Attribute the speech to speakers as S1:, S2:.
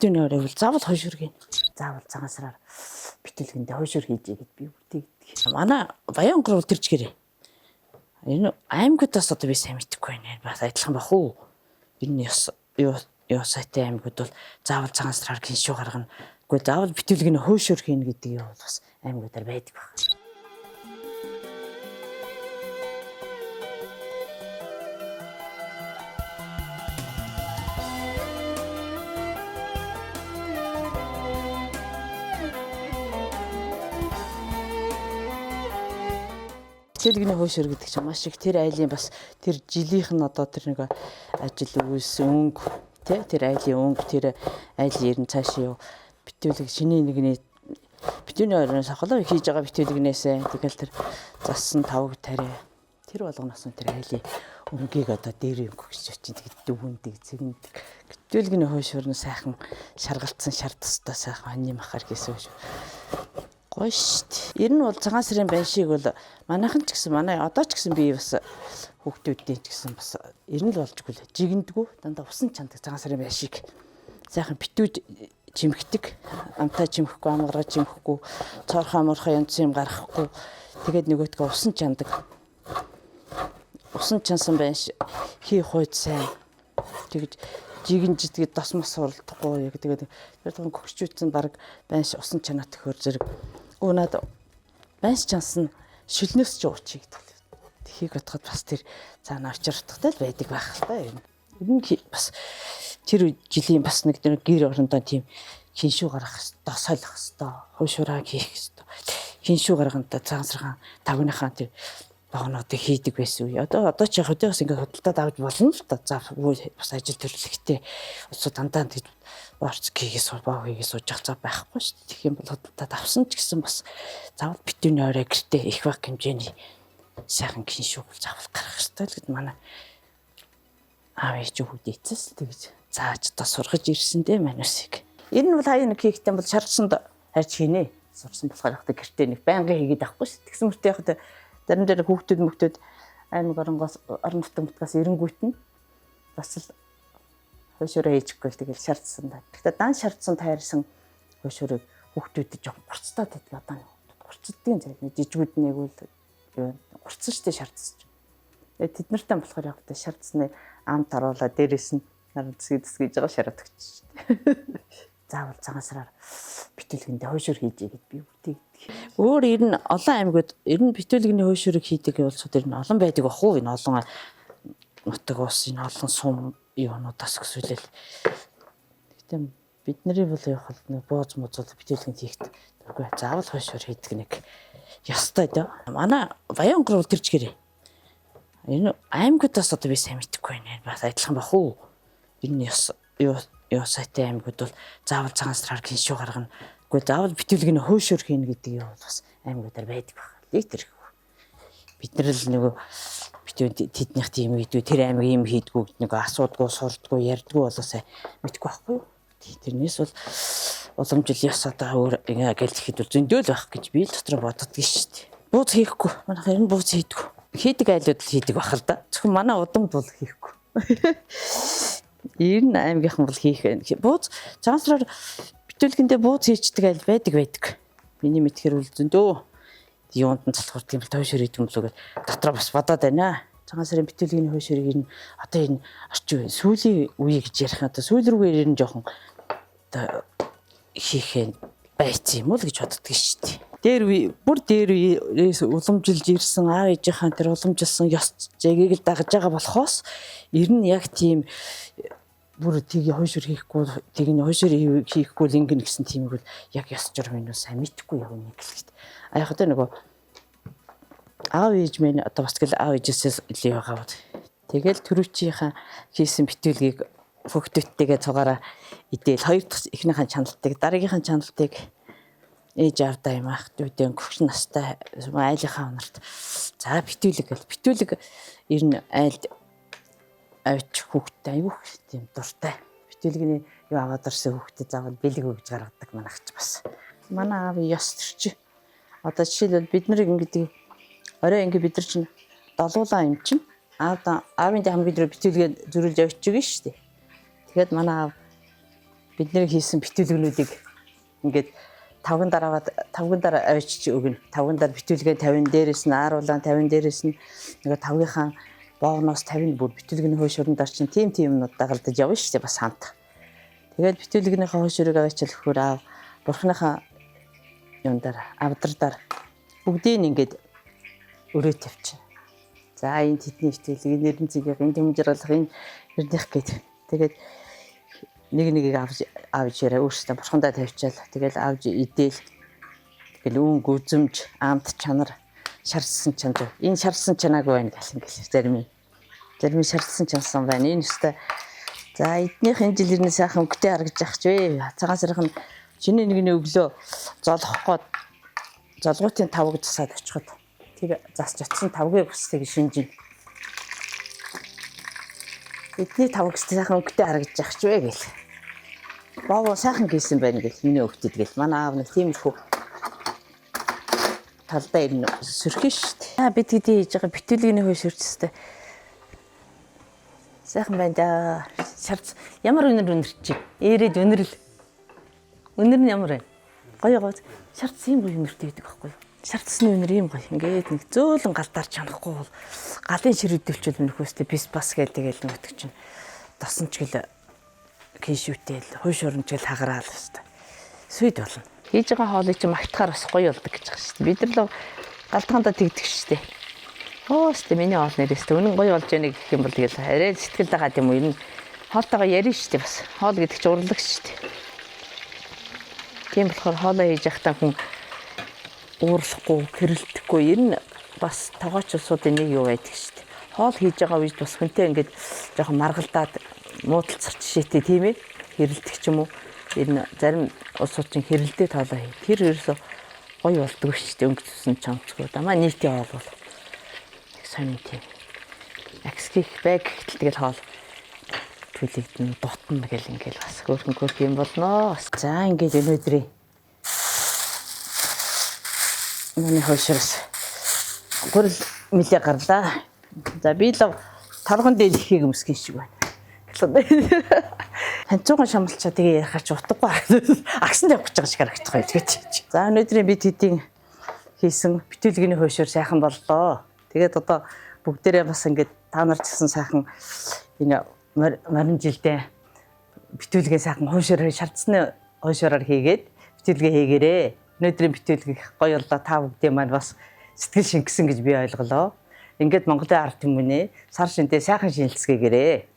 S1: битүүний орой бол заавал хойш өргөе. Заавал цагаан сараар битүүлгэндээ хойш өр хийжээ гэд би үрдэгдэг. Манай Баянгар бол тэрч гэрээ. Энэ аймагудаас одоо би сайн мэдэхгүй байна. Бас адилхан бах уу? Энэ ёо сайтай аймагуд бол заавал цагаан сараар гиншүү гаргана. Үгүй заавал битүүлгэний хойш өр хийнэ гэдэг юм бол бас аймагудаар байдаг баг. Битүүлгэний хойш өр гэдэг чинь маш их тэр айлын бас тэр жилийнх нь одоо тэр нэг ажил үйлс өнгө тэр айлын өнгө тэр айлын ер нь цаашаа юу битүүлэг шиний нэгний битүүний оройноос ахлаа хийж байгаа битүүлгнээсээ тэгэл тэр зассан тавг тариа тэр болгоноос нь тэр айлын өнгийг одоо дээр юм гэж чинь тэгээд дүгүндэг зэгэндэг битүүлгэний хойш өрнө сайхан шаргалтсан шар тустай сайхан анны махаар гэсэн шүү. Гоё шүү дээ. Ер нь бол цагаан сарын баншиг бол манайхан ч гэсэн манай одоо ч гэсэн би бас хүүхдүүдтэй ч гэсэн бас ер нь л болжгүй л жигэндгүү дандаа усан чандаг цагаан сарын баншиг сайхан битүүд чимхдэг амтаа чимхэхгүй амгаргаа чимхэхгүй цорхоо морхоо янз юм гаргахгүй тэгээд нөгөөдгөө усан чандаг усан чансан банш хийх хойд сайн тэгж жигэнж тэгээд дос мос суралдахгүй яг тэгээд тэр том хөгчүүцэн баг банш усан чанаад төхөр зэрэг өнөөд банш чансан шилнээс ч уучиг гэдэг. Тхийг бодоход бас тэр цаана очирдахтай л байдаг байх л та юм. Ер нь бас тэр жилийн бас нэг гэр орондоо тийм хиншүү гаргах хэвээр солих хэвээр хуушураа хийх хэвээр хиншүү гаргантаа цаансархан тавныхаа тэр багнуудыг хийдэг байсан үе. Одоо ч яг хөдөөс ингээд хөдөлтөд авч болно л та. За бас ажил төрлөختөө өсө дандаа тэгж борц хийгээс баа хийгээс сууж зав байхгүй шүү дээ. Тэгэх юм бол хөдөлтөд авсан ч гэсэн бас заавал битүүний орой гэртээ их баг хэмжээний сайхан гиншүү заавал гаргах хэрэгтэй л гэд манай аав ээж хүүхдээцээс тэгж зааж та сургаж ирсэн дээ манусыг. Ер нь бол хаяа нэг хийхдээ бол шаардсанд харж хийнэ. Сурсан болохоор яг гэртээ нэг байнгын хийгээд авахгүй шүү. Тэгсэн мөртөө яг зарим дээр хүүхдүүд аймаг орон нутгаас эренгүүт нь бас л хойшороо хийчихгүй тэгэл шаардсан да. Гэхдээ дан шаардсан тайрсан хойшорыг хүүхдүүдэд жоохон гурцтаад байдаг одоо гурцдгийн зэрэг нэг жижигүүд нэг үл гурцсан штэ шаардсан. Тэгээд тэд нартай болохоор яг та шаардсны амт оруулаа дээрээс нь наран зэсгэж байгаа шараад өгч штэ. Заавал цагаан сараар битүүлгэндээ хойшор хийжээ гэд би үтээ. Өөр ер нь олон аймагуд ер нь битүүлгэний хойшорыг хийдэг улсууд ер нь олон байдаг бах уу энэ олон нутаг ус энэ олон сум юунуудаас өсвөлэл. Гэтэ бидний бол яг л нэг бооз мозол битүүлгэнд хийхэд үгүй заавал хойшор хийдэг нэг ёстой дөө. Манай Баянгар бол тэрч гэрээ. Энэ аймагудаас одоо би сайн мэдэхгүй байна. Бас адилхан бах уу. Энэ ёо сайтай аймагуд бол заавал цагаан сараар гиншүү гаргана. Үгүй заавал битүүлгэний хойшор хийнэ гэдэг юм бол бас аймагудаар байдаг баг. Лиг тэр. Бид нар л нөгөө битүү тэднийх тийм видео тэр аймаг юм хийдгүү гэдэг нэг асуудгүй сурдгүй ярьдгүй болоосаа мэдгүй байхгүй юу. Тэрнээс бол уламжил ёс одоо өөр ингээл ихэд бол зөндөөл байх гэж би л дотор боддог шүү дээ. Бууз хийхгүй. Манайх ер нь бууз хийдэггүй. Хийдэг айлууд л хийдэг бах л да. Зөвхөн манай удамд бол хийхгүй. Ер нь аймгийнхан бол хийх байх. Бууз цаансраар битүүлгэндээ бууз хийчдэг айл байдаг. Миний мэдхээр үл зөндөө юунд нь залхуурд юм бол хойшор хийдэг юм л үгээд дотроо бас бодоод байна. Цагаан сарын битүүлгэний хойшорыг ер нь одоо энэ орчин үеийн сүүлийн үе гэж ярих одоо сүүл рүүгээр ер нь жоохон одоо хийх байцсан юм уу л гэж боддог шүү дээ. Дээрээс уламжилж ирсэн аав ээжийнхаа тэр уламжилсан ёс зэгийг л дагаж байгаа болохоос ер нь яг тийм бүр тийг хойшор хийхгүй тийг нь хойшор хийхгүй л ингэн гэсэн тийм үг яг ёс журмын нь сайн мэдхгүй яг нэг л гэд. А яг одоо нөгөө аав ээж минь одоо бас гэл аав ээжээс л яваа. Тэгэл төрөвчийнхаа хийсэн битүүлгийг хөгтөттэйгээ цугаараа идээл хоёр дахь эхнийхэн чаналтыг дараагийнхаа чаналтыг ээж авдаа юм ах дүүдэн гөгш настай айлынхаа онорт за битүүлэг ер нь айлд авч хүүхдтэй аюух тийм дуртай битүүлгэний юу аваад ирсэн хүүхдэд заавал бэлэг өгж гаргадаг манайх ч бас манай аав ёс төрч одоо жишээлбэл бид нарыг ингэдэг орой ингэ бид нар чинь долуулаа юм чинь аавын хамгийн дөрөв битүүлгээ зөрүүлж явж байгаа шүү дээ. Тэгээд манай аав бидний хийсэн битүүлгэнүүдийг ингээд тавган дараа авчиж өгнө. Тавган дараа битүүлгээ 50 дээрээс нь ааруулаа 50 дээрээс нь нөгөө тавгийнхаа боогноос 50 бүр битүүлгэний хойш өрөнд орчин тийм юмнууд дагалдаж явна шүү дээ бас хамт. Тэгээд битүүлгийнхаа хойш өрөөг аваачаал өгөхөр аав бурхныхаа юм дээр авдраар бүгдийг ингээд өрөө тавьчих. За энэ тэдний битүүлэг нэрэн зэгийг энэ тэмжэрлэх энэ эрдэх гээд тэгээд нэгийг авч яраа өөрсдөө бурхандаа тавьчаал тэгэл авж идээл тэгэл үүн гүзэмж амт чанар шарцсан чанар энэ шарцсан чанааг байна гэх юм зарим шарцсан чансан байна энэ өстой за эднийх энэ жил ирнэ сайхан өнгөтэй харагдаж ах ч вэ цагаан сархан чиний нэгний өглөө золгох гээд золгоотын тавг засаад очиход тэг засч очсон тавгийн бүстэйг шинжин эдний тавг сайхан өнгөтэй харагдаж ах ч вэ гэл боо сайхан гисэн байна гэх миний өгтөд гэл манай аав нэг тиймэрхүү талдаа ирнэ сөрхөн шүү дээ. Бид хэдий хийж байгаа битүүлгийн хойш өрчстэй. Сайхан байна да. Шарц ямар өнөр чи? Ээрээд өнөрл. Өнөр нь ямар вэ? Гоё гоё. Шарц юм гоё өнөртэй гэдэг байхгүй юу? Шарцсны өнөр юм гоё. Ингээд нэг зөөлөн галдаар чанахгүй бол галын ширээдүүлчүүл нөхөстэй бис бас гээл тэгэл нөгдөг чинь. Тосон ч гэл кишүүтэл хойш орончгэл хагараал хэвээр. Сүйд болно. Хийж байгаа хоолыг чи магтахаар бас гоё болдог гэж байгаа шүү дээ. Бид нар л галтгаандаа тэгдэг шүү дээ. Өстө миний хоол нэрээстэй үнэн гоё болж яана гэх юм бол тэгэл арай сэтгэл дагаад юм уу энэ хоолтойгоо ярина шүү дээ бас. Хоол гэдэг чи урлаг шүү дээ. Тийм болохоор хоолоо хийж явахдаа хүн уурлахгүй, хэрэлдэхгүй ер нь бас тогооч улсуудын нэг юу байдаг шүү дээ. Хоол хийж байгаа үед бас хүнтэй ингээд жоохон маргалдаад муудалцарч шийтэй тийм ээ хэрэлдэх ч юм уу энэ зарим улсууд чинь хэрэлдээ тоолоо хий. Тэр ерөөсө гоё болдог шүү дээ өнгөцсөн чамцгүй. Дамаа нийтийн хоол бол их сонин тийм. Акских бэг гэтэл тэгэл хоол түлэгдэн дутна гэл ингээл бас хөөрхөн юм болноо. За ингээд өнөөдрийн миний хойшроос гурил мэлээ гарлаа. За би л торгон дээр ихийг өмсгөн шиг байна. Ханцуухан шамлчаа тэгээ ярихаар ч утгагүй агсан тавих гэж байгаа шиг харагдах байх гэж. За өнөөдрийн бид хэдийн хийсэн битүүлгэний хойшоор сайхан боллоо. Тэгээд одоо бүгдээрээ бас ингээд та нар ч гэсэн сайхан энэ марин жилдээ битүүлгээ сайхан хойшоор шалцсны хойшоороор хийгээд битүүлгээ хийгээрээ. Өнөөдрийн битүүлгийг гоё боллоо та бүгдийн маань бас сэтгэл шингэсэн гэж би ойлголоо. Ингээд Монголын ард түмнээ сар шинтээ сайхан шинэлцгээгээрээ.